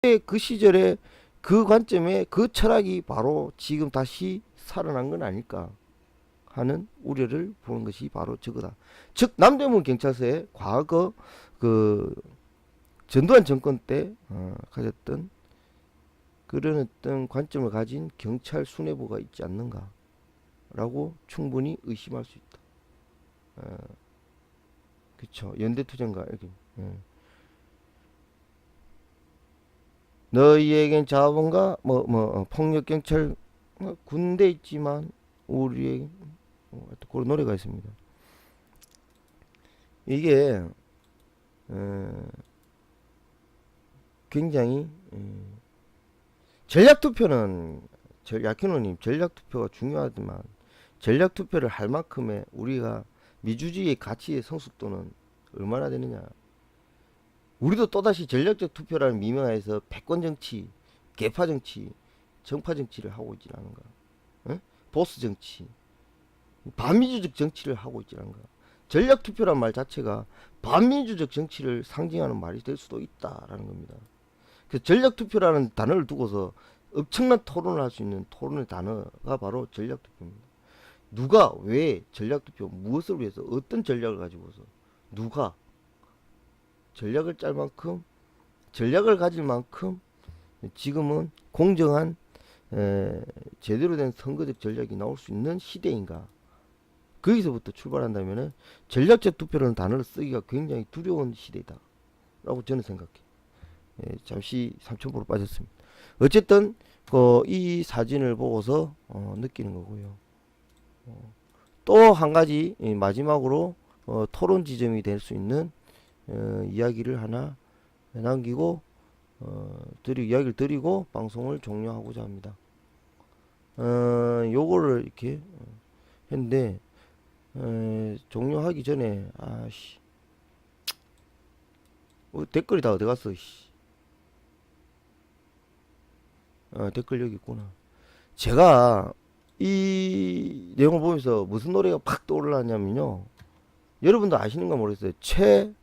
그 시절에 그 관점에 그 철학이 바로 지금 다시 살아난 건 아닐까 하는 우려를 보는 것이 바로 저거다. 즉 남대문 경찰서의 과거 그 전두환 정권 때 가졌던 그런 어떤 관점을 가진 경찰 수뇌부가 있지 않는가라고 충분히 의심할 수 있다. 그쵸. 연대투쟁가 이렇게. 너희에겐 자본가 폭력 경찰 군대 있지만 우리에게 그런 노래가 있습니다. 이게 굉장히 전략투표는 약현우님 전략투표가 중요하지만 전략투표를 할 만큼의 우리가 민주주의의 가치의 성숙도는 얼마나 되느냐. 우리도 또다시 전략적 투표라는 미명하에서 패권정치, 개파정치, 정파정치를 하고 있지 않은가. 보스정치, 반민주적 정치를 하고 있지 않은가. 전략투표란 말 자체가 반민주적 정치를 상징하는 말이 될 수도 있다라는 겁니다. 그 전략투표라는 단어를 두고서 엄청난 토론을 할 수 있는 토론의 단어가 바로 전략투표입니다. 누가 왜 전략투표 무엇을 위해서 어떤 전략을 가지고서 누가 전략을 짤 만큼 전략을 가질 만큼 지금은 공정한 제대로 된 선거적 전략이 나올 수 있는 시대인가. 거기서부터 출발한다면 전략적 투표라는 단어를 쓰기가 굉장히 두려운 시대다 라고 저는 생각해. 잠시 삼천포로 빠졌습니다. 어쨌든 이 사진을 보고서 느끼는 거고요. 또 한 가지 마지막으로 토론 지점이 될 수 있는 이야기를 하나 남기고 이야기를 드리고 방송을 종료하고자 합니다. 요거를 이렇게 했는데 종료하기 전에 댓글이 다 어디 갔어? 댓글 여기 있구나. 제가 이 내용을 보면서 무슨 노래가 팍 떠올랐냐면요. 여러분도 아시는가 모르겠어요. 체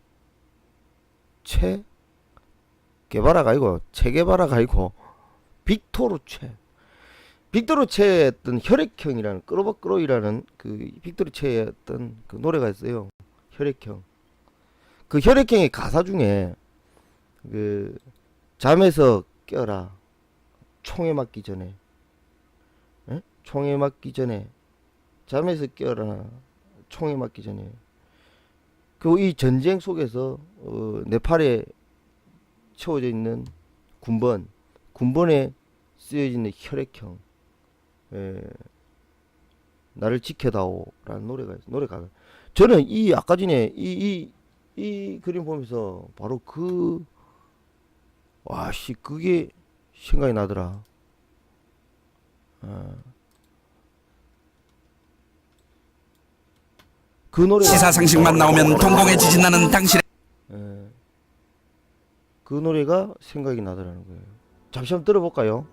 게바라가 아니고 체게바라가 아니고 빅토르 체의 어떤 혈액형이라는 끌어박끌어이라는 그 빅토르 체의 어떤 그 노래가 있어요. 혈액형. 그 혈액형의 가사 중에 그 잠에서 깨어라 총에 맞기 전에 총에 맞기 전에 잠에서 깨어라 총에 맞기 전에 그 이 전쟁 속에서 네팔에 채워져 있는 군번에 쓰여져 있는 혈액형 나를 지켜다오라는 노래가 저는 이 아까 전에 이 그림 보면서 바로 그게 생각이 나더라. 그 노래 시사상식만 나오면 동공해지진다는 당신의 그 노래가 생각이 나더라는 거예요. 잠시 한번 들어볼까요?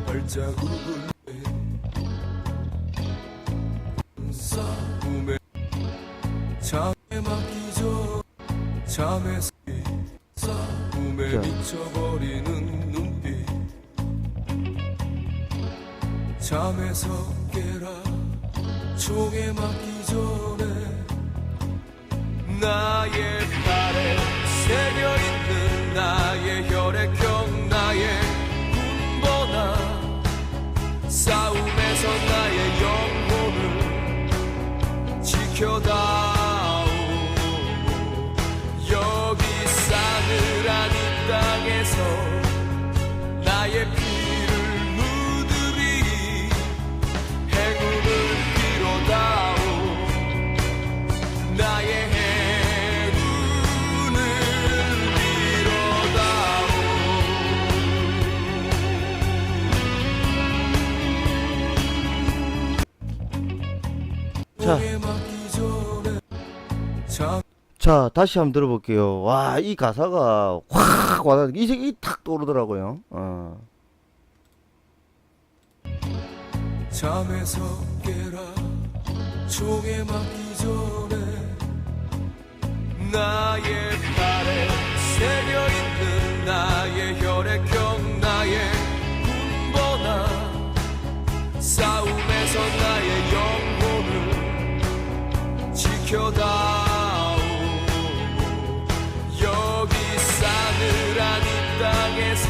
발자국을 싸움에 잠에 맡기죠. 잠에서 싸움에 미쳐버리는 눈빛 잠에서 깨라 총에 맞기 전에 나의 팔에 새겨있는 나의 혈액형 나의 군번아 싸움에서 나의 영혼을 지켜다오. 여기 싸늘한 이 땅에서 나의 피를 묻으리 행운을 빌어다오. 나의 행운을 빌어다오. 자, 자, 다시 한번 들어볼게요. 와, 이 가사가 확 와닿는 이색이 탁 떠오르더라고요. 잠에서 깨라 총에 맞기 전에 나의 팔에 새겨있는 나의 혈액형 나의 군번아 싸움에서 나의 영혼을 지켜다오 여기 싸늘한 이 땅에서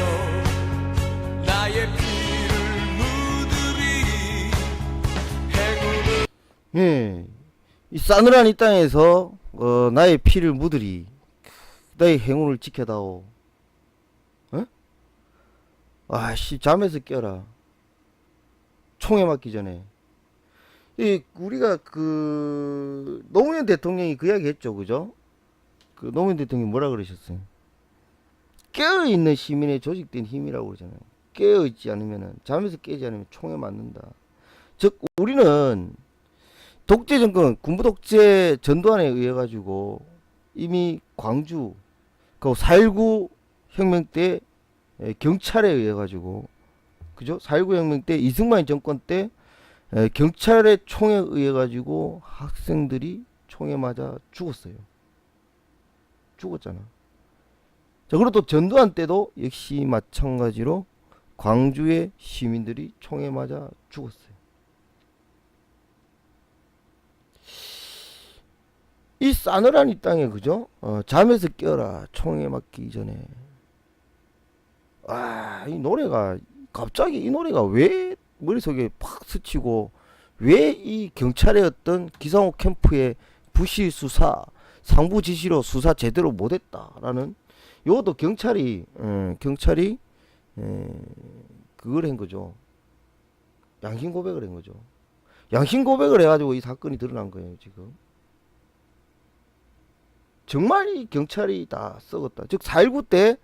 나의 피를 묻으리 행운을 예, 이 싸늘한 이 땅에서 나의 피를 묻으리. 나의 행운을 지켜다오. 어? 아씨, 잠에서 깨라. 총에 맞기 전에. 우리가 그 노무현 대통령이 그 이야기 했죠, 그죠? 그 노무현 대통령이 뭐라 그러셨어요? 깨어있는 시민의 조직된 힘이라고 그러잖아요. 깨어있지 않으면은, 잠에서 깨지 않으면 총에 맞는다. 즉 우리는 독재 정권, 군부 독재 전두환에 의해 가지고 이미 광주, 그 4.19 혁명 때 경찰에 의해 가지고, 그죠? 4.19 혁명 때 이승만 정권 때 경찰의 총에 의해 가지고 학생들이 총에 맞아 죽었어요. 죽었잖아. 자, 그리고 또 전두환 때도 역시 마찬가지로 광주의 시민들이 총에 맞아 죽었어요. 이 싸늘한 이 땅에, 그죠? 잠에서 깨어라 총에 맞기 전에. 이 노래가 갑자기 이 노래가 왜 머릿속에 팍 스치고, 왜 이 경찰의 어떤 기상호 캠프의 부실 수사, 상부 지시로 수사 제대로 못했다라는, 요것도 경찰이 그걸 한 거죠. 양심 고백을 한 거죠. 양심 고백을 해가지고 이 사건이 드러난 거예요, 지금. 정말 이 경찰이 다 썩었다. 즉 4.19 때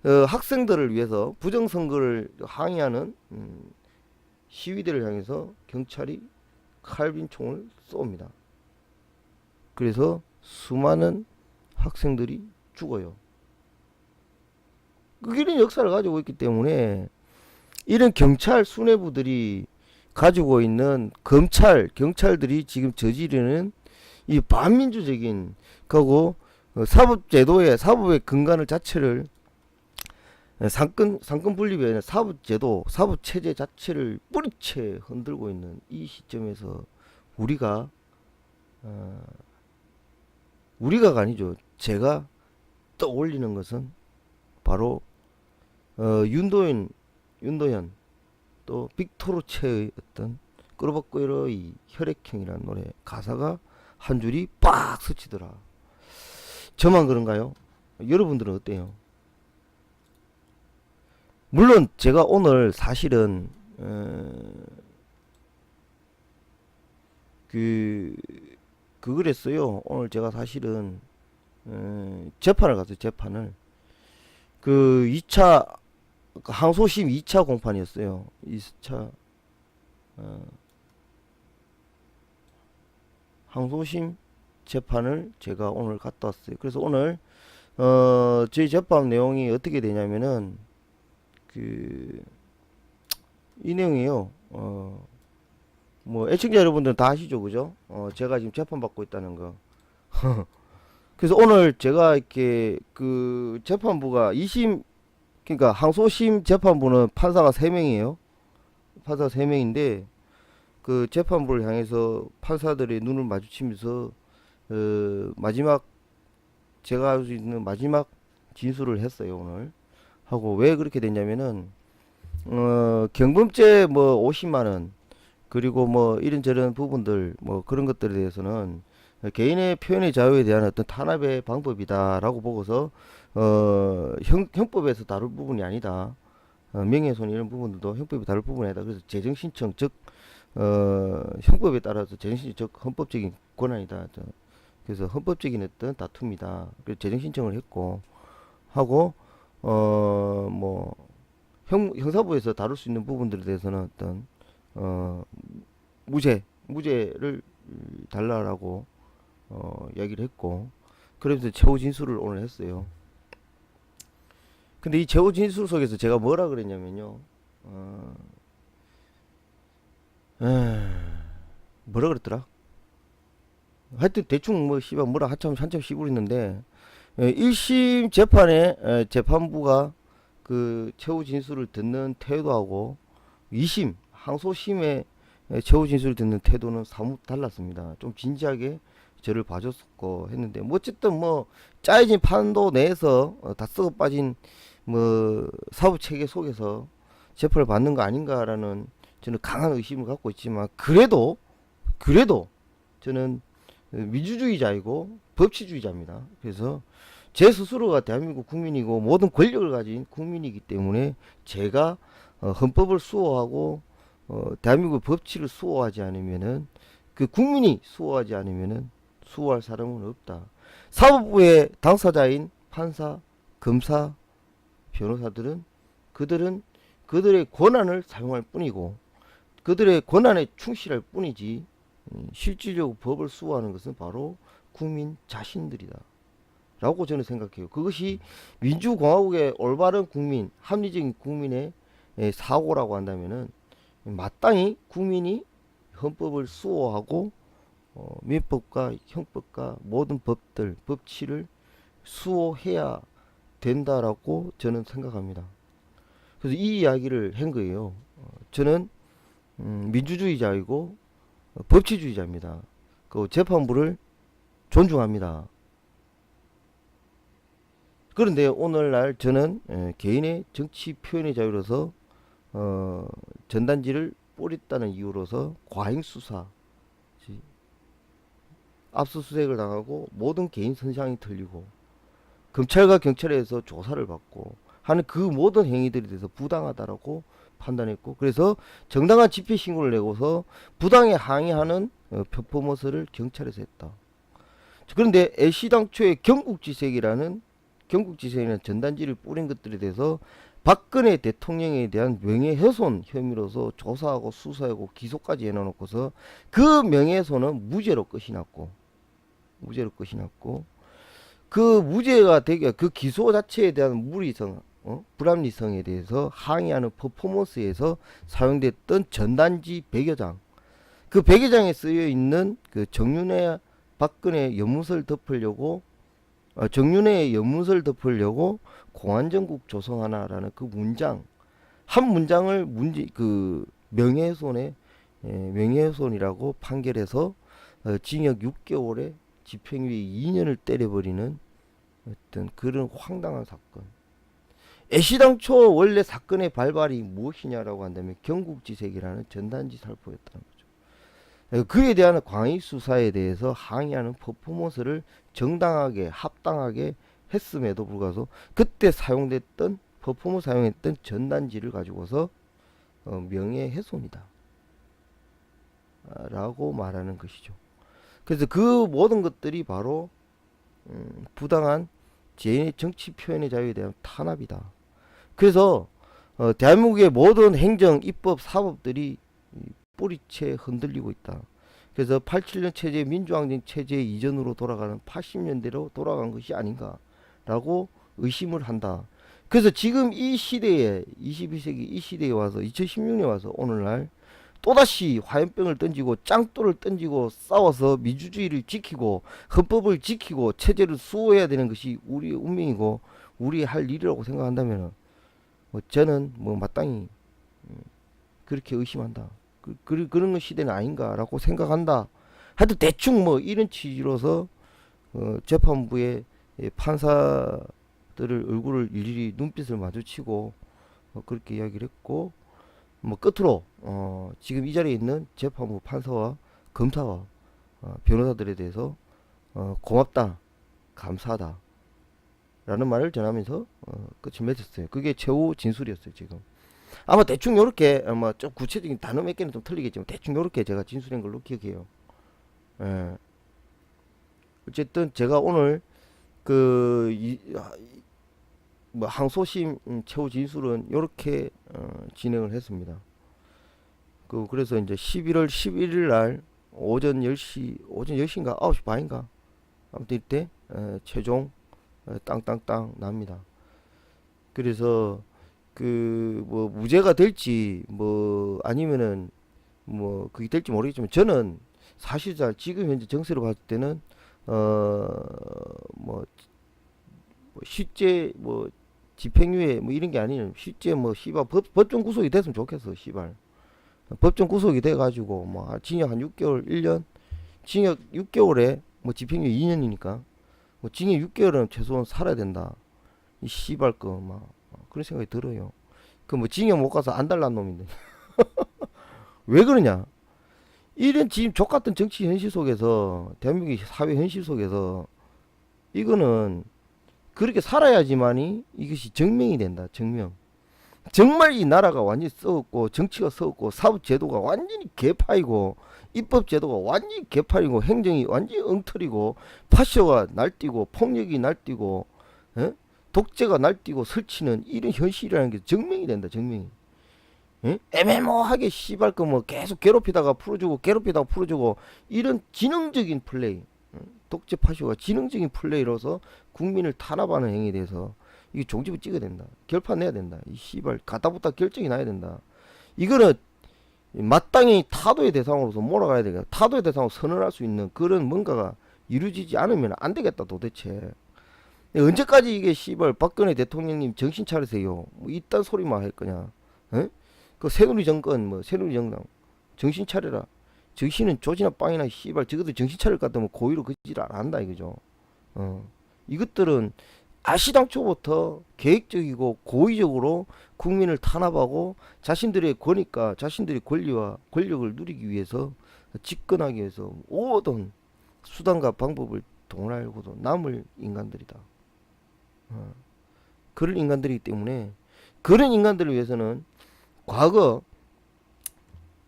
학생들을 위해서 부정선거를 항의하는 시위대를 향해서 경찰이 칼빈총을 쏩니다. 그래서 수많은 학생들이 죽어요. 그 길은 역사를 가지고 있기 때문에 이런 경찰 수뇌부들이 가지고 있는 경찰들이 지금 저지르는 이 반민주적인 거고, 사법의 근간을 자체를 상권 분립이 아니라 사법체제 자체를 뿌리채 흔들고 있는 이 시점에서 우리가 아니죠. 제가 떠올리는 것은 바로 윤도현 또 빅토르체의 어떤 꾸르벅꾸르의 혈액형이라는 노래 가사가 한 줄이 빡 스치더라. 저만 그런가요? 여러분들은 어때요? 물론 제가 오늘 사실은 그걸 했어요. 오늘 제가 사실은 재판을 갔어요. 재판을. 그 2차 항소심 2차 공판이었어요. 2차 항소심 재판을 제가 오늘 갔다 왔어요. 그래서 오늘 저희 재판 내용이 어떻게 되냐면은 이 내용이에요. 뭐 애청자 여러분들은 다 아시죠, 그죠? 제가 지금 재판 받고 있다는 거. 그래서 오늘 제가 이렇게 그 재판부가 그러니까 항소심 재판부는 판사가 3명이에요. 판사가 3명인데 그 재판부를 향해서 판사들의 눈을 마주치면서 마지막 제가 할 수 있는 마지막 진술을 했어요, 오늘. 하고 왜 그렇게 됐냐면은 경범죄 뭐 50만 원 그리고 뭐 이런저런 부분들 뭐 그런 것들에 대해서는 개인의 표현의 자유에 대한 어떤 탄압의 방법이다라고 보고서 형법에서 다룰 부분이 아니다. 명예훼손 이런 부분들도 형법이 다룰 부분이 아니다. 그래서 재정신청 즉 형법에 따라서 재정신청 즉 헌법적인 권한이다. 그래서 헌법적인 어떤 다툼이다. 그래서 재정신청을 했고 하고 뭐 형사부에서 다룰 수 있는 부분들에 대해서는 어떤 무죄를 달라라고 이야기를 했고, 그래서 최후 진술을 오늘 했어요. 근데 이 최후 진술 속에서 제가 뭐라 그랬냐면요. 뭐라 그랬더라? 하여튼 대충 뭐 씨발 뭐라 한참 씨부렸는데 1심 재판에 재판부가 그 최후 진술을 듣는 태도하고 2심 항소심의 최후 진술을 듣는 태도는 사뭇 달랐습니다. 좀 진지하게 저를 봐줬었고 했는데 뭐 어쨌든 뭐 짜여진 판도 내에서 다 썩어 빠진 뭐 사법 체계 속에서 재판을 받는 거 아닌가라는 저는 강한 의심을 갖고 있지만 그래도 저는 민주주의자이고 법치주의자입니다. 그래서 제 스스로가 대한민국 국민이고 모든 권력을 가진 국민이기 때문에 제가 헌법을 수호하고 대한민국 법치를 수호하지 않으면은 그 국민이 수호하지 않으면은 수호할 사람은 없다. 사법부의 당사자인 판사, 검사, 변호사들은 그들의 권한을 사용할 뿐이고 그들의 권한에 충실할 뿐이지 실질적으로 법을 수호하는 것은 바로 국민 자신들이다 라고 저는 생각해요. 그것이 민주공화국의 올바른 국민, 합리적인 국민의 사고라고 한다면은 마땅히 국민이 헌법을 수호하고 민법과 형법과 모든 법들, 법치를 수호해야 된다라고 저는 생각합니다. 그래서 이 이야기를 한 거예요. 저는 민주주의자이고 법치주의자입니다. 그 재판부를 존중합니다. 그런데 오늘날 저는 개인의 정치 표현의 자유로서 전단지를 뿌렸다는 이유로서 과잉수사, 압수수색을 당하고 모든 개인 선상이 틀리고 검찰과 경찰에서 조사를 받고 하는 그 모든 행위들에 대해서 부당하다라고 판단했고 그래서 정당한 집회 신고를 내고서 부당에 항의하는 퍼포먼스를 경찰에서 했다. 그런데 애시당초에 경국지색이라는 전단지를 뿌린 것들에 대해서 박근혜 대통령에 대한 명예훼손 혐의로서 조사하고 수사하고 기소까지 해놓고서 그 명예훼손은 무죄로 끝이 났고 그 무죄가 되게 그 기소 자체에 대한 무리성, 불합리성에 대해서 항의하는 퍼포먼스에서 사용됐던 전단지 100여 장, 그 100여 장에 쓰여 있는 그 정윤회 박근혜 연문서를 덮으려고 공안정국 조성하나라는 그 문장 한 문장을 명예훼손이라고 판결해서 징역 6개월에 집행유예 2년을 때려버리는 어떤 그런 황당한 사건. 애시당초 원래 사건의 발발이 무엇이냐라고 한다면 경국지색이라는 전단지 살포였다는 거죠. 그에 대한 광의 수사에 대해서 항의하는 퍼포먼스를 정당하게 합당하게 했음에도 불구하고 그때 사용됐던 퍼포먼스 사용했던 전단지를 가지고서 명예훼손이다 라고 말하는 것이죠. 그래서 그 모든 것들이 바로 부당한 개인의 정치 표현의 자유에 대한 탄압이다. 그래서 대한민국의 모든 행정, 입법, 사법들이 뿌리채 흔들리고 있다. 그래서 87년 체제, 민주항쟁 체제 이전으로 돌아가는 80년대로 돌아간 것이 아닌가라고 의심을 한다. 그래서 지금 이 시대에 22세기 이 시대에 와서 2016년에 와서 오늘날 또다시 화염병을 던지고 짱돌을 던지고 싸워서 민주주의를 지키고 헌법을 지키고 체제를 수호해야 되는 것이 우리의 운명이고 우리의 할 일이라고 생각한다면 저는 마땅히 그렇게 의심한다. 그런 시대는 아닌가라고 생각한다. 하여튼 대충 이런 취지로서 재판부의 판사들을 얼굴을 일일이 눈빛을 마주치고 그렇게 이야기를 했고 끝으로 지금 이 자리에 있는 재판부 판사와 검사와 변호사들에 대해서 고맙다, 감사하다 라는 말을 전하면서 끝을 맺었어요. 그게 최후 진술이었어요. 지금 아마 대충 요렇게 좀 구체적인 단어 몇 개는 좀 틀리겠지만 대충 요렇게 제가 진술한 걸로 기억해요. 어쨌든 제가 오늘 항소심 최후 진술은 요렇게 진행을 했습니다. 그래서 이제 11월 11일 날 오전 10시인가 9시 반인가 아무튼 이때 최종 땅땅땅 납니다. 그래서 그 뭐 무죄가 될지 뭐 아니면은 뭐 그게 될지 모르겠지만 저는 사실상 지금 현재 정세로 봤을 때는 뭐 실제 뭐 집행유예 뭐 이런 게 아니면 실제 뭐 시발 법정 구속이 됐으면 좋겠어. 시발 법정 구속이 돼 가지고 뭐 징역 한 6개월 1년 징역 6개월에 뭐 집행유예 2년이니까 뭐 징역 6개월은 최소한 살아야 된다. 이 씨발 거막 그런 생각이 들어요. 그 뭐 징역 못 가서 안달난 놈인데 왜 그러냐? 이런 지금 족같은 정치 현실 속에서 대한민국 사회 현실 속에서 이거는 그렇게 살아야지만이 이것이 증명이 된다. 증명. 정말 이 나라가 완전히 썩었고 정치가 썩었고 사법제도가 완전히 개파이고 입법제도가 완전히 개파이고 행정이 완전히 엉터리고 파쇼가 날뛰고 폭력이 날뛰고 에? 독재가 날뛰고 설치는 이런 현실이라는 게 증명이 된다. 증명이. 에? 애매모호하게 씨발 거 뭐 계속 괴롭히다가 풀어주고 이런 지능적인 플레이 독재 파쇼가 지능적인 플레이로서 국민을 탄압하는 행위에 대해서 이게 종집을 찍어야 된다. 결판 내야 된다. 이 씨발 가다부터 결정이 나야 된다. 이거는 마땅히 타도의 대상으로서 몰아가야 되겠다. 타도의 대상으로 선언할 수 있는 그런 뭔가가 이루어지지 않으면 안 되겠다 도대체. 언제까지 이게 씨발 박근혜 대통령님 정신 차리세요. 뭐 이딴 소리만 할 거냐. 에? 그 새누리 정권 뭐 새누리 정당 정신 차려라. 정신은 조지나 빵이나 씨발 적어도 정신 차릴 것 같으면 고의로 그짓을 안 한다 이거죠. 이것들은 아시당초부터 계획적이고 고의적으로 국민을 탄압하고 자신들의 권위가 자신들의 권리와 권력을 누리기 위해서 집권하기 위해서 모든 수단과 방법을 동원하고도 남을 인간들이다. 그런 인간들이기 때문에 그런 인간들을 위해서는 과거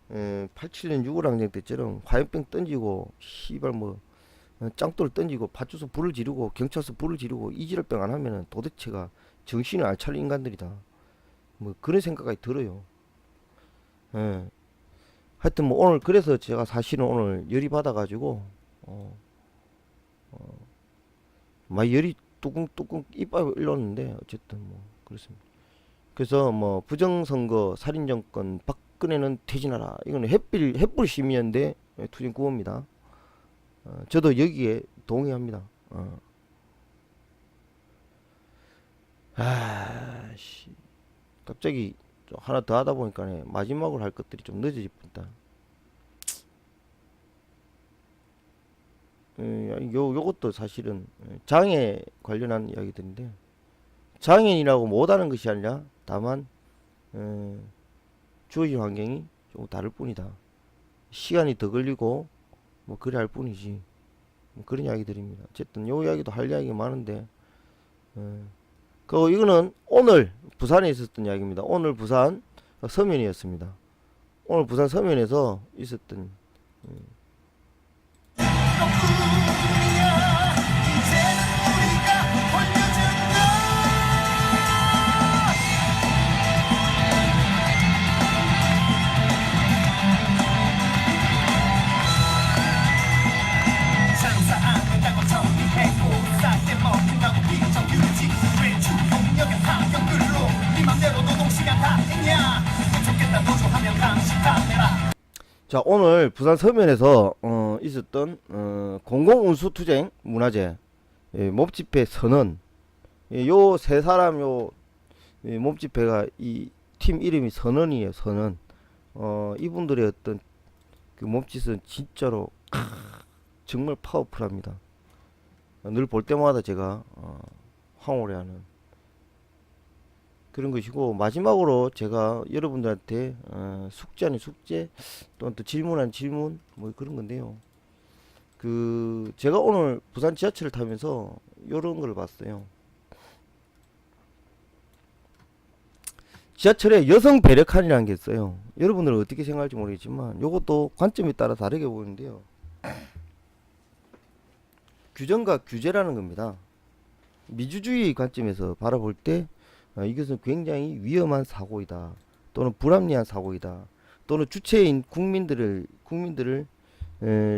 87년 6월 항쟁 때처럼 화염병 던지고 씨발 뭐 짱돌 던지고 파출소 불을 지르고 경찰서 불을 지르고 이지랄병 안 하면은 도대체가 정신을 안 차린 인간들이다. 뭐 그런 생각이 들어요. 예. 하여튼 뭐 오늘 그래서 제가 사실은 오늘 열이 받아가지고 막 열이 뚜껑 이빨 일렀는데 어쨌든 뭐 그렇습니다. 그래서 뭐 부정선거 살인정권 박근혜는 퇴진하라. 이거는 햇불 시민연대 투쟁 구호입니다. 저도 여기에 동의합니다. 아씨 갑자기 좀 하나 더 하다 보니까 마지막으로 할 것들이 좀 늦어질 뻔다. 요것도 사실은 장애 관련한 이야기들인데 장애인이라고 못하는 것이 아니라 다만 주어진 환경이 조금 다를 뿐이다. 시간이 더 걸리고 뭐 그래 할 뿐이지. 뭐 그런 이야기들입니다. 어쨌든 요 이야기도 할 이야기가 많은데 그 이거는 오늘 부산에 있었던 이야기입니다. 오늘 부산 서면이었습니다. 오늘 부산 서면에서 있었던 자 오늘 부산 서면에서 있었던 공공운수투쟁 문화제 몹집회 선언 요 세 사람 요 몹집회가 이 팀 이름이 선언이에요. 선언. 이분들의 어떤 그 몸짓은 진짜로 정말 파워풀합니다. 늘 볼 때마다 제가 황홀해하는 그런 것이고 마지막으로 제가 여러분들한테 숙제 아닌 숙제 또는 또 질문 아닌 질문 뭐 그런 건데요. 그 제가 오늘 부산 지하철을 타면서 요런 걸 봤어요. 지하철에 여성 배려칸이라는 게 있어요. 여러분들은 어떻게 생각할지 모르겠지만 요것도 관점에 따라 다르게 보이는데요. 규정과 규제라는 겁니다. 민주주의 관점에서 바라볼 때 이것은 굉장히 위험한 사고이다. 또는 불합리한 사고이다. 또는 주체인 국민들을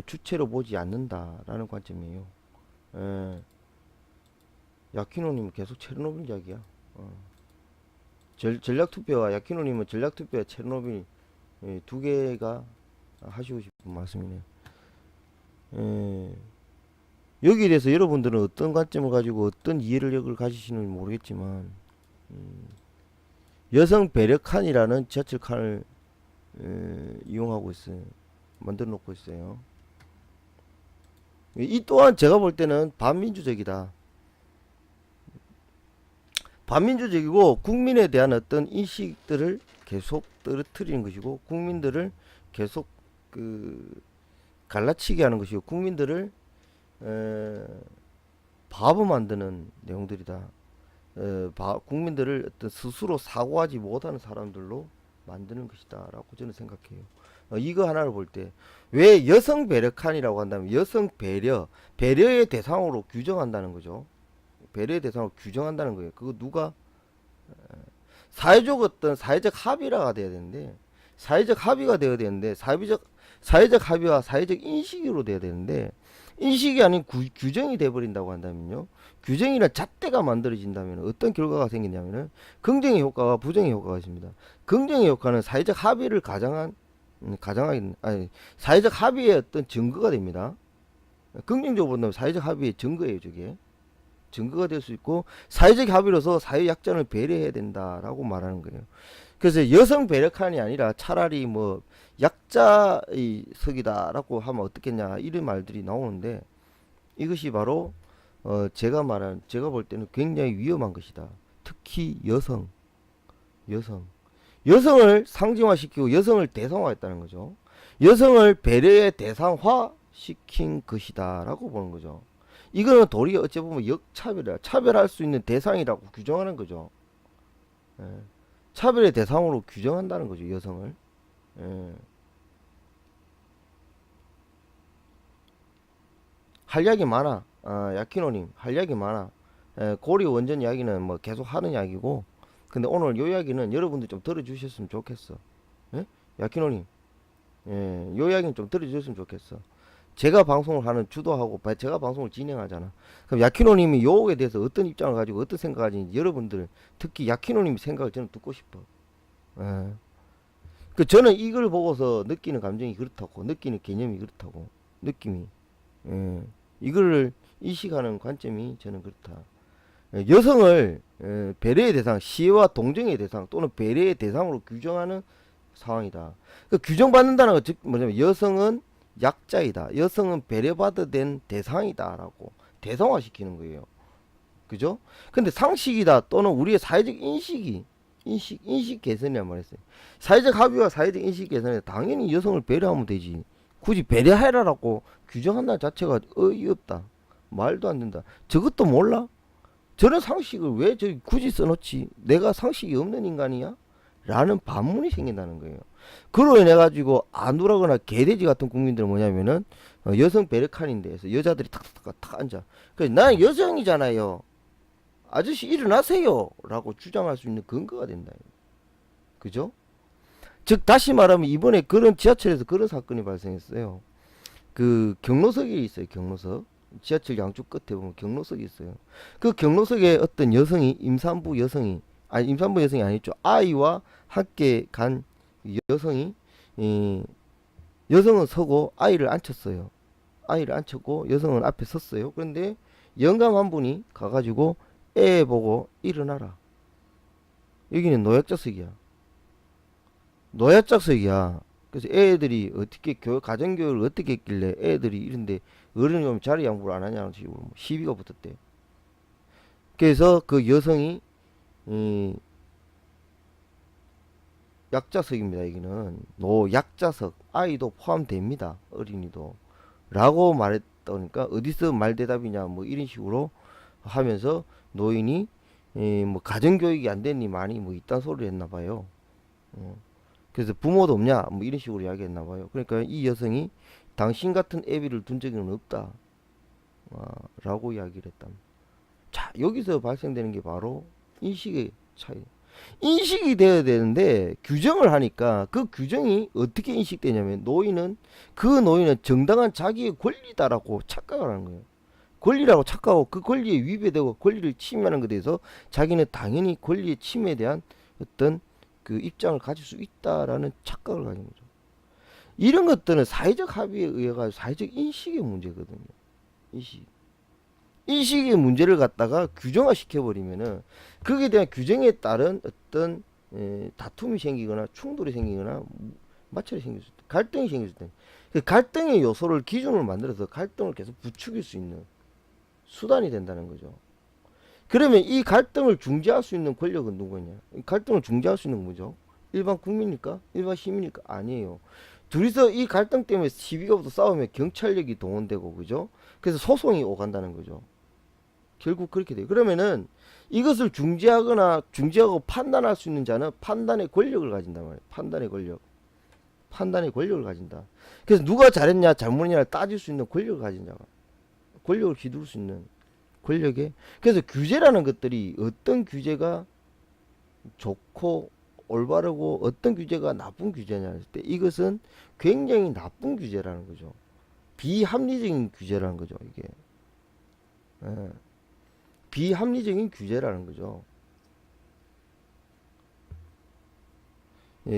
주체로 보지 않는다라는 관점이에요. 야키노님은 계속 체르노빌 이야기야. 전략투표와 야키노님은 전략투표와 체르노빌 두 개가 하시고 싶은 말씀이네요. 여기에 대해서 여러분들은 어떤 관점을 가지고 어떤 이해력을 가지시는지 모르겠지만 여성 배려칸이라는 지하철 칸을 이용하고 있어요. 만들어 놓고 있어요. 이 또한 제가 볼 때는 반민주적이다. 반민주적이고 국민에 대한 어떤 인식들을 계속 떨어뜨리는 것이고 국민들을 계속 갈라치게 하는 것이고 국민들을 바보 만드는 내용들이다. 국민들을 어떤 스스로 사고하지 못하는 사람들로 만드는 것이다 라고 저는 생각해요. 이거 하나를 볼 때 왜 여성 배려칸이라고 한다면 여성 배려의 대상으로 규정한다는 거죠. 배려의 대상으로 규정한다는 거예요. 그거 누가 사회적 합의가 돼야 되는데 사회적 합의가 되어야 되는데 사회적 합의와 사회적 인식으로 돼야 되는데 인식이 아닌 규정이 돼버린다고 한다면요. 규정이란 잣대가 만들어진다면 어떤 결과가 생기냐면은 긍정의 효과와 부정의 효과가 있습니다. 긍정의 효과는 사회적 합의를 사회적 합의의 어떤 증거가 됩니다. 긍정적으로 본다면 사회적 합의의 증거예요, 저게. 증거가 될 수 있고 사회적 합의로서 사회 약자를 배려해야 된다라고 말하는 거예요. 그래서 여성 배려칸이 아니라 차라리 뭐 약자의 석이다라고 하면 어떻겠냐 이런 말들이 나오는데 이것이 바로 제가 볼 때는 굉장히 위험한 것이다. 특히 여성을 상징화시키고 여성을 대상화했다는 거죠. 여성을 배려의 대상화 시킨 것이다 라고 보는 거죠. 이거는 도리어 어찌 보면 차별할 수 있는 대상이라고 규정하는 거죠. 차별의 대상으로 규정한다는 거죠, 여성을. 할 이야기 많아. 야키노님 할 이야기 많아. 고리 원전 이야기는 뭐 계속 하는 이야기고, 근데 오늘 요 이야기는 여러분들 좀 들어주셨으면 좋겠어. 야키노님, 요 이야기는 좀 들어주셨으면 좋겠어. 제가 방송을 하는 주도하고 제가 방송을 진행하잖아. 그럼 야키노님이 요에 대해서 어떤 입장을 가지고 어떤 생각을 가지는지 여러분들 특히 야키노님 생각을 저는 듣고 싶어. 저는 이걸 보고서 느끼는 감정이 그렇다고, 느끼는 개념이 그렇다고, 느낌이. 이거를 인식하는 관점이 저는 그렇다. 여성을 배려의 대상, 시혜와 동정의 대상 또는 배려의 대상으로 규정하는 상황이다. 규정받는다는 건 즉 뭐냐면 여성은 약자이다. 여성은 배려받아야 된 대상이다 라고 대상화시키는 거예요. 그죠? 근데 상식이다 또는 우리의 사회적 인식 개선이란 말했어요. 사회적 합의와 사회적 인식 개선에 당연히 여성을 배려하면 되지. 굳이 배려해라라고 규정한다는 자체가 어이없다. 말도 안 된다. 저것도 몰라? 저런 상식을 왜 저기 굳이 써놓지? 내가 상식이 없는 인간이야? 라는 반문이 생긴다는 거예요. 그로 인해 가지고 안우라거나 개돼지 같은 국민들은 뭐냐면은 여성 배려칸인데 해서 여자들이 탁 앉아. 그래서 나는 여성이잖아요. 아저씨 일어나세요 라고 주장할 수 있는 근거가 된다. 그죠? 즉 다시 말하면 이번에 그런 지하철에서 그런 사건이 발생했어요. 그 경로석이 있어요. 경로석. 지하철 양쪽 끝에 보면 경로석이 있어요. 그 경로석에 어떤 여성이 임산부 여성이 아니죠. 아이와 함께 간 여성이 여성은 서고 아이를 앉혔어요. 아이를 앉혔고 여성은 앞에 섰어요. 그런데 영감 한 분이 가가지고 애 보고 일어나라. 여기는 노약자석이야. 그래서 애들이 어떻게 가정교육을 어떻게 했길래 애들이 이런데 어른이 오면 자리 양보를 안 하냐는 식으로 시비가 붙었대. 그래서 그 여성이 약자석입니다. 여기는 노약자석, 아이도 포함됩니다. 어린이도 라고 말했다니까 어디서 말대답이냐 뭐 이런 식으로 하면서 노인이 뭐 가정교육이 안 됐니 많이 뭐 이딴 소리를 했나 봐요. 그래서 부모도 없냐 뭐 이런 식으로 이야기했나 봐요. 그러니까 이 여성이 당신 같은 애비를 둔 적은 없다 라고 이야기를 했다. 자, 여기서 발생되는 게 바로 인식의 차이. 인식이 되어야 되는데 규정을 하니까 그 규정이 어떻게 인식되냐면 그 노인은 정당한 자기의 권리다라고 착각을 하는 거예요. 권리라고 착각하고 그 권리에 위배되고 권리를 침해하는 것에 대해서 자기는 당연히 권리의 침해에 대한 어떤 그 입장을 가질 수 있다라는 착각을 가진 거죠. 이런 것들은 사회적 합의에 의해 가지고 사회적 인식의 문제거든요. 인식의 문제를 갖다가 규정화 시켜버리면은 거기에 대한 규정에 따른 어떤 다툼이 생기거나 충돌이 생기거나 마찰이 생길 수 있다. 갈등이 생길 수 있다. 그 갈등의 요소를 기준으로 만들어서 갈등을 계속 부추길 수 있는 수단이 된다는 거죠. 그러면 이 갈등을 중재할 수 있는 권력은 누구냐? 이 갈등을 중재할 수 있는 건 뭐죠? 일반 국민입니까? 일반 시민입니까? 아니에요. 둘이서 이 갈등 때문에 시비가 붙어 싸우면 경찰력이 동원되고, 그죠? 그래서 소송이 오간다는 거죠. 결국 그렇게 돼요. 그러면은 이것을 중재하고 판단할 수 있는 자는 판단의 권력을 가진단 말이에요. 판단의 권력을 가진다. 그래서 누가 잘했냐 잘못했냐를 따질 수 있는 권력을 가진 자가, 권력을 휘두를 수 있는 권력에. 그래서 규제라는 것들이 어떤 규제가 좋고 올바르고 어떤 규제가 나쁜 규제냐 할 때 이것은 굉장히 나쁜 규제라는 거죠. 비합리적인 규제라는 거죠. 이게 비합리적인 규제라는 거죠.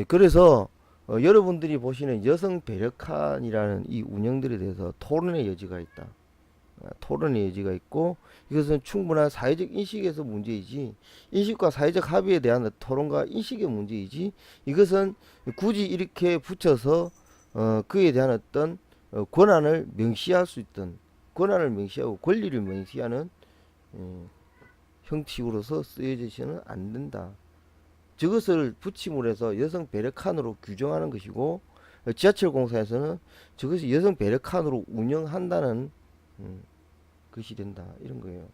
그래서 여러분들이 보시는 여성 배려칸이라는 이 운영들에 대해서 토론의 여지가 있다. 토론의 여지가 있고, 이것은 충분한 사회적 인식에서 문제이지, 인식과 사회적 합의에 대한 토론과 인식의 문제이지, 이것은 굳이 이렇게 붙여서 그에 대한 어떤 권한을 명시할 수 있던, 권한을 명시하고 권리를 명시하는 형식으로서 쓰여져서는 안 된다. 저것을 붙임으로 해서 여성 배려칸으로 규정하는 것이고, 지하철 공사에서는 저것이 여성 배려칸으로 운영한다는 것이 된다, 이런 거예요.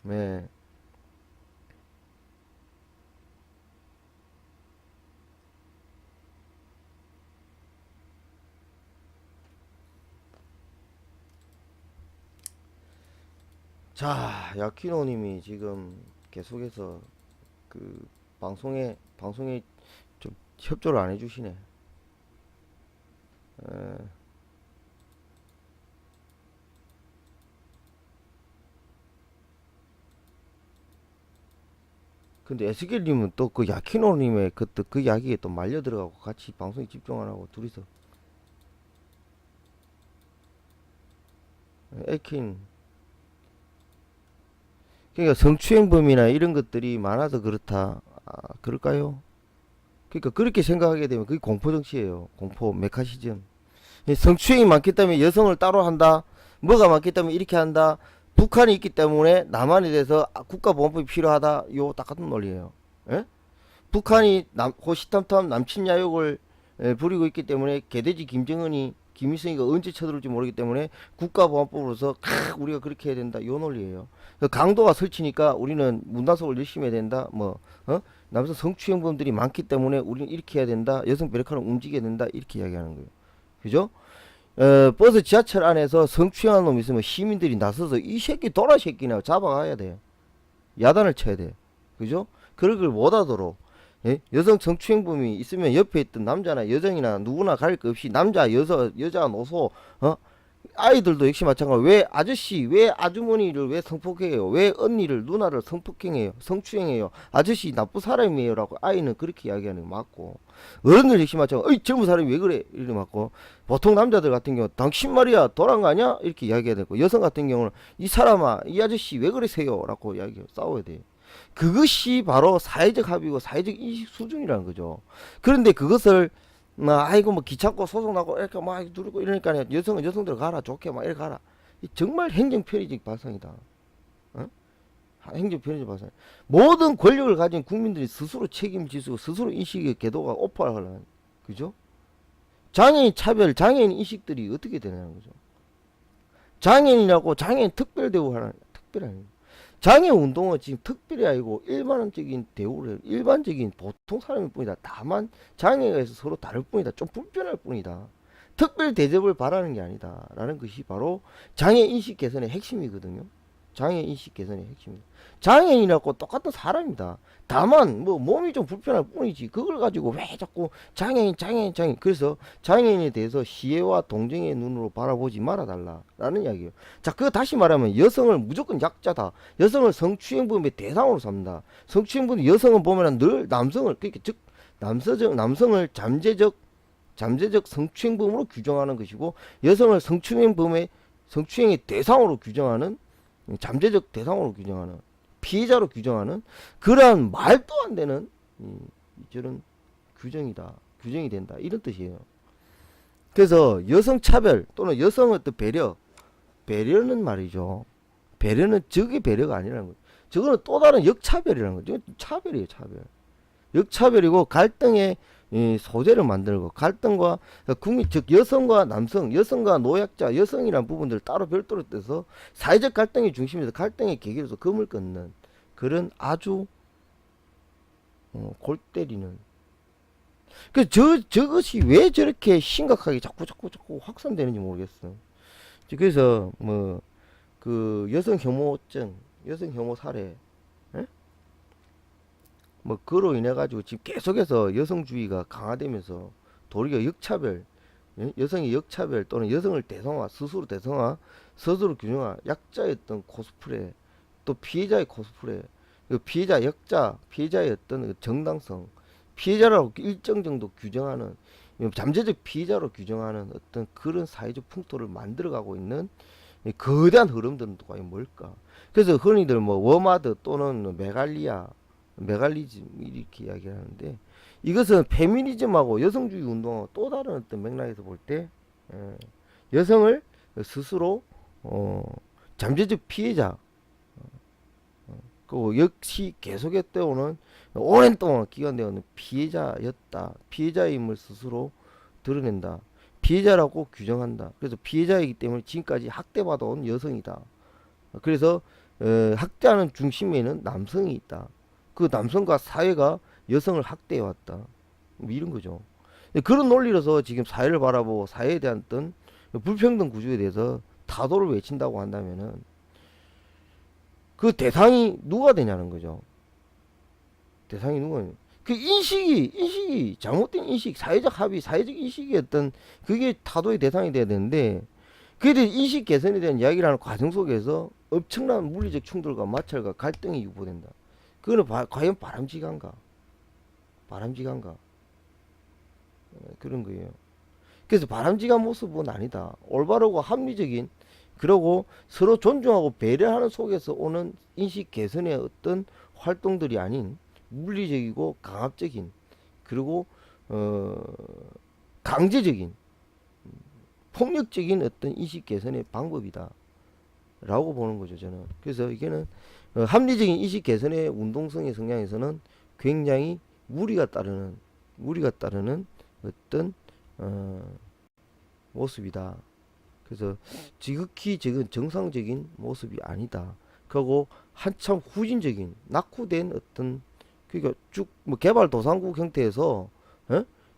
네. 자, 야키노님이 지금 계속해서 그 방송에 좀 협조를 안 해주시네. 근데 에스겔님은 또 그 야키노님의 그 이야기에 또 말려 들어가고 같이 방송에 집중 안 하고 둘이서 에킨, 그러니까 성추행범이나 이런 것들이 많아서 그렇다. 그럴까요? 그러니까 그렇게 생각하게 되면 그게 공포정치예요. 공포 메카시즘. 성추행이 많기 때문에 여성을 따로 한다. 뭐가 많기 때문에 이렇게 한다. 북한이 있기 때문에 남한에 대해서 국가보안법이 필요하다. 요 딱 같은 논리예요. 예? 북한이 호시탐탐 남친 야욕을 부리고 있기 때문에 개돼지 김일성이가 언제 쳐들어올지 모르기 때문에 국가보안법으로서 우리가 그렇게 해야 된다. 요 논리예요. 강도가 설치니까 우리는 문단속을 열심히 해야 된다. 남성 성추행범들이 많기 때문에 우리는 이렇게 해야 된다. 여성 배려칸을 움직여야 된다. 이렇게 이야기하는 거예요. 그죠? 버스 지하철 안에서 성추행하는 놈 있으면 시민들이 나서서 이 새끼 도라 새끼나 잡아가야 돼. 야단을 쳐야 돼. 그죠? 그런 걸 못하도록, 예? 여성 성추행범이 있으면 옆에 있던 남자나 여성이나 누구나 가릴 것 없이 남자, 여자, 노소, 아이들도 역시 마찬가지로 왜 아저씨, 왜 아주머니를 왜 성폭행해요? 왜 언니를, 누나를 성폭행해요? 성추행해요? 아저씨 나쁜 사람이에요? 라고 아이는 그렇게 이야기하는 게 맞고, 어른들 역시 마찬가지로 어이 젊은 사람이 왜 그래? 이렇게 맞고, 보통 남자들 같은 경우 당신 말이야 돌아간 거 아니야? 이렇게 이야기해야 되고, 여성 같은 경우는 이 사람아, 이 아저씨 왜 그러세요? 라고 이야기하고 싸워야 돼. 그것이 바로 사회적 합의고 사회적 인식 수준이라는 거죠. 그런데 그것을 아이고 뭐 귀찮고 소송나고 이렇게 막 누르고 이러니까 여성은 여성대로 가라, 좋게 막 이렇게 가라. 정말 행정편의적 발상이다. 행정편의적 발상. 모든 권력을 가진 국민들이 스스로 책임지고 스스로 인식의 궤도가 오파하려는, 그죠? 장애인 차별, 장애인 인식들이 어떻게 되냐는 거죠. 장애인이라고 장애인 특별 대우하는, 특별한 장애 운동은 지금 특별히 아니고 일반적인 대우를, 일반적인 보통 사람일 뿐이다. 다만 장애가 있어 서로 다를 뿐이다. 좀 불편할 뿐이다. 특별 대접을 바라는 게 아니다. 라는 것이 바로 장애 인식 개선의 핵심이거든요. 장애인 인식 개선의 핵심입니다. 장애인이라고 똑같은 사람이다. 다만 뭐 몸이 좀 불편할 뿐이지 그걸 가지고 왜 자꾸 장애인 그래서 장애인에 대해서 시혜와 동정의 눈으로 바라보지 말아달라라는 이야기예요. 자, 그거 다시 말하면 여성을 무조건 약자다. 여성을 성추행범의 대상으로 삼는다. 성추행범 여성은 보면은 늘 남성을 그러니까 즉 남성을 잠재적 성추행범으로 규정하는 것이고 여성을 성추행의 대상으로 규정하는 잠재적 대상으로 규정하는 피해자로 규정하는 그러한 말도 안 되는 저런 규정이 된다 이런 뜻이에요. 그래서 여성 차별 또는 여성 어떤 배려는 말이죠. 배려는 적의 배려가 아니라는 거죠. 저거는 또 다른 역차별이라는 거죠. 차별이에요, 차별. 역차별이고 갈등의 소재를 만들고 갈등과 즉 여성과 남성, 여성과 노약자, 여성이란 부분들을 따로 별도로 떼서 사회적 갈등의 중심에서 갈등의 계기로서 금을 끊는 그런 아주 골 때리는. 저것이 왜 저렇게 심각하게 자꾸 확산되는지 모르겠어. 그래서 뭐 그 여성 혐오증, 여성 혐오 사례, 에? 뭐 그로 인해 가지고 지금 계속해서 여성주의가 강화되면서 도리어 역차별, 여성의 역차별 또는 여성을 스스로 균형화, 약자였던 코스프레, 또 피해자의 코스프레, 피해자의 어떤 그 정당성, 피해자라고 일정 정도 규정하는 잠재적 피해자로 규정하는 어떤 그런 사회적 풍토를 만들어가고 있는 이 거대한 흐름들은 또 과연 뭘까? 그래서 흔히들 뭐 워마드 또는 메갈리즘 이렇게 이야기하는데 이것은 페미니즘하고 여성주의 운동하고 또 다른 어떤 맥락에서 볼 때 여성을 스스로 잠재적 피해자 그리고 역시 계속했다 오는 오랜 동안 기간되어는 피해자임을 스스로 드러낸다. 피해자라고 규정한다. 그래서 피해자이기 때문에 지금까지 학대받아온 여성이다. 그래서 학대하는 중심에는 남성이 있다. 그 남성과 사회가 여성을 학대해왔다. 뭐 이런 거죠. 그런 논리로서 지금 사회를 바라보고 사회에 대한 어떤 불평등 구조에 대해서 타도를 외친다고 한다면은 그 대상이 누가 되냐는 거죠. 대상이 누구냐. 그 인식이 잘못된 인식, 사회적 합의, 사회적 인식이 어떤 그게 타도의 대상이 돼야 되는데 그에 대해 인식 개선에 대한 이야기를 하는 과정 속에서 엄청난 물리적 충돌과 마찰과 갈등이 유포된다. 그거는 과연 바람직한가? 그런 거예요. 그래서 바람직한 모습은 아니다. 올바르고 합리적인 그리고 서로 존중하고 배려하는 속에서 오는 인식 개선의 어떤 활동들이 아닌 물리적이고 강압적인 그리고 강제적인 폭력적인 어떤 인식 개선의 방법이다 라고 보는 거죠 저는. 그래서 이게는 합리적인 인식 개선의 운동성의 성향에서는 굉장히 무리가 따르는 어떤 모습이다. 그래서 지극히 정상적인 모습이 아니다. 그리고 한참 후진적인 낙후된 어떤 그러니까 쭉 뭐 개발도상국 형태에서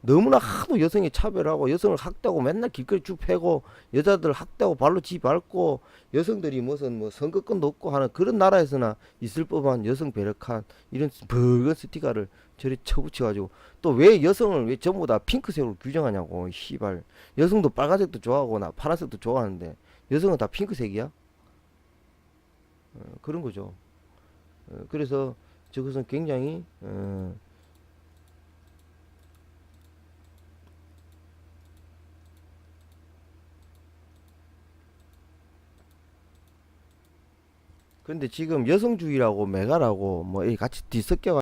너무나 하도 여성의 차별하고 여성을 학대하고 맨날 길거리 쭉 패고 여자들 학대하고 발로 지 밟고 여성들이 무슨 뭐 선거권도 없고 하는 그런 나라에서나 있을 법한 여성 배력한 이런 붉은 스티커를 저리 쳐붙여가지고 또 왜 여성을 왜 전부 다 핑크색으로 규정하냐고 씨발. 여성도 빨간색도 좋아하고 나 파란색도 좋아하는데 여성은 다 핑크색이야? 그런 거죠. 그래서 저것은 굉장히 근데 지금 여성주의라고 메가라고 뭐 같이 뒤섞여